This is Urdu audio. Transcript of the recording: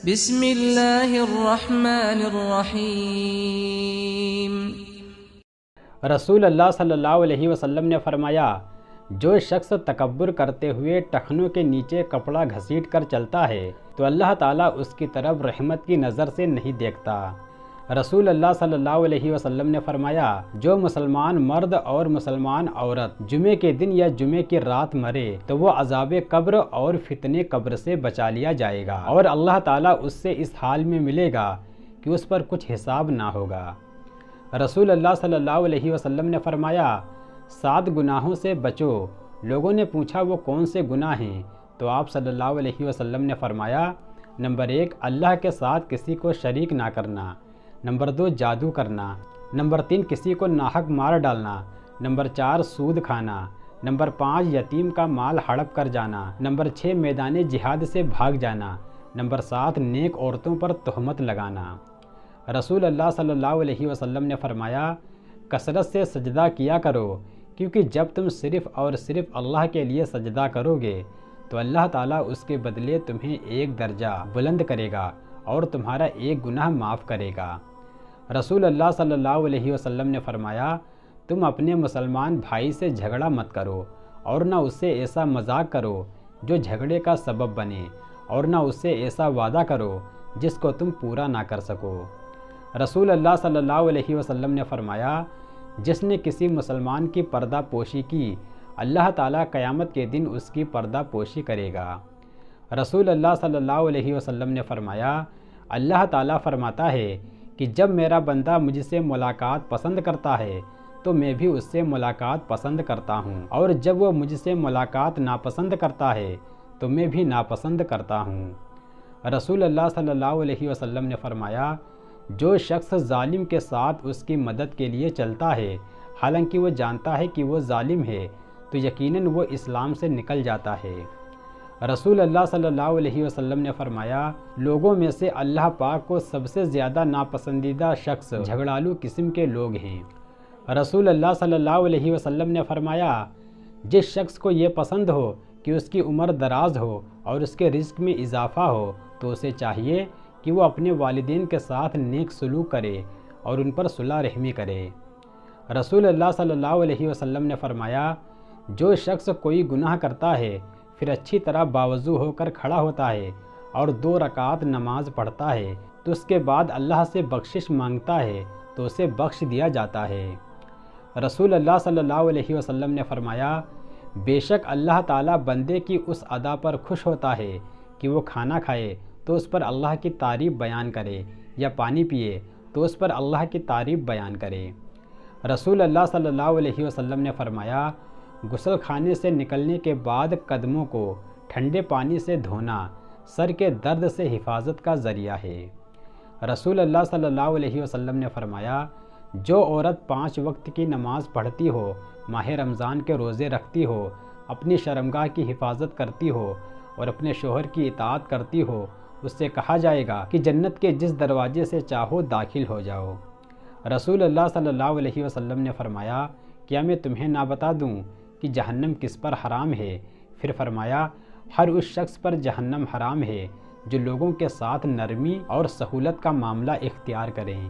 بسم اللہ الرحمن الرحیم۔ رسول اللہ صلی اللہ علیہ وسلم نے فرمایا، جو شخص تکبر کرتے ہوئے ٹخنوں کے نیچے کپڑا گھسیٹ کر چلتا ہے تو اللہ تعالیٰ اس کی طرف رحمت کی نظر سے نہیں دیکھتا۔ رسول اللہ صلی اللہ علیہ وسلم نے فرمایا، جو مسلمان مرد اور مسلمان عورت جمعے کے دن یا جمعے کی رات مرے تو وہ عذاب قبر اور فتنے قبر سے بچا لیا جائے گا، اور اللہ تعالیٰ اس سے اس حال میں ملے گا کہ اس پر کچھ حساب نہ ہوگا۔ رسول اللہ صلی اللہ علیہ وسلم نے فرمایا، 7 گناہوں سے بچو۔ لوگوں نے پوچھا وہ کون سے گناہ ہیں؟ تو آپ صلی اللہ علیہ وسلم نے فرمایا، نمبر 1 اللہ کے ساتھ کسی کو شریک نہ کرنا، نمبر 2 جادو کرنا، نمبر 3 کسی کو ناحق مار ڈالنا، نمبر 4 سود کھانا، نمبر 5 یتیم کا مال ہڑپ کر جانا، نمبر 6 میدان جہاد سے بھاگ جانا، نمبر 7 نیک عورتوں پر تہمت لگانا۔ رسول اللہ صلی اللہ علیہ وسلم نے فرمایا، کثرت سے سجدہ کیا کرو، کیونکہ جب تم صرف اور صرف اللہ کے لیے سجدہ کرو گے تو اللہ تعالیٰ اس کے بدلے تمہیں 1 درجہ بلند کرے گا اور تمہارا 1 گناہ معاف کرے گا۔ رسول اللہ صلی اللہ علیہ وسلم نے فرمایا، تم اپنے مسلمان بھائی سے جھگڑا مت کرو، اور نہ اس سے ایسا مذاق کرو جو جھگڑے کا سبب بنے، اور نہ اس سے ایسا وعدہ کرو جس کو تم پورا نہ کر سکو۔ رسول اللہ صلی اللہ علیہ وسلم نے فرمایا، جس نے کسی مسلمان کی پردہ پوشی کی، اللہ تعالیٰ قیامت کے دن اس کی پردہ پوشی کرے گا۔ رسول اللہ صلی اللہ علیہ وسلم نے فرمایا، اللہ تعالیٰ فرماتا ہے کہ جب میرا بندہ مجھ سے ملاقات پسند کرتا ہے تو میں بھی اس سے ملاقات پسند کرتا ہوں، اور جب وہ مجھ سے ملاقات ناپسند کرتا ہے تو میں بھی ناپسند کرتا ہوں۔ رسول اللہ صلی اللہ علیہ وسلم نے فرمایا، جو شخص ظالم کے ساتھ اس کی مدد کے لیے چلتا ہے حالانکہ وہ جانتا ہے کہ وہ ظالم ہے تو یقیناً وہ اسلام سے نکل جاتا ہے۔ رسول اللہ صلی اللہ علیہ وسلم نے فرمایا، لوگوں میں سے اللہ پاک کو سب سے زیادہ ناپسندیدہ شخص جھگڑالو قسم کے لوگ ہیں۔ رسول اللہ صلی اللہ علیہ وسلم نے فرمایا، جس شخص کو یہ پسند ہو کہ اس کی عمر دراز ہو اور اس کے رزق میں اضافہ ہو تو اسے چاہیے کہ وہ اپنے والدین کے ساتھ نیک سلوک کرے اور ان پر صلح رحمی کرے۔ رسول اللہ صلی اللہ علیہ وسلم نے فرمایا، جو شخص کوئی گناہ کرتا ہے پھر اچھی طرح باوضو ہو کر کھڑا ہوتا ہے اور 2 رکعت نماز پڑھتا ہے تو اس کے بعد اللہ سے بخشش مانگتا ہے تو اسے بخش دیا جاتا ہے۔ رسول اللہ صلی اللہ علیہ وسلم نے فرمایا، بے شک اللہ تعالیٰ بندے کی اس ادا پر خوش ہوتا ہے کہ وہ کھانا کھائے تو اس پر اللہ کی تعریف بیان کرے، یا پانی پیے تو اس پر اللہ کی تعریف بیان کرے۔ رسول اللہ صلی اللہ علیہ وسلم نے فرمایا، غسل خانے سے نکلنے کے بعد قدموں کو ٹھنڈے پانی سے دھونا سر کے درد سے حفاظت کا ذریعہ ہے۔ رسول اللہ صلی اللہ علیہ وسلم نے فرمایا، جو عورت 5 وقت کی نماز پڑھتی ہو، ماہ رمضان کے روزے رکھتی ہو، اپنی شرمگاہ کی حفاظت کرتی ہو اور اپنے شوہر کی اطاعت کرتی ہو، اس سے کہا جائے گا کہ جنت کے جس دروازے سے چاہو داخل ہو جاؤ۔ رسول اللہ صلی اللہ علیہ وسلم نے فرمایا، کیا میں تمہیں نہ بتا دوں کہ جہنم کس پر حرام ہے؟ پھر فرمایا، ہر اس شخص پر جہنم حرام ہے جو لوگوں کے ساتھ نرمی اور سہولت کا معاملہ اختیار کریں۔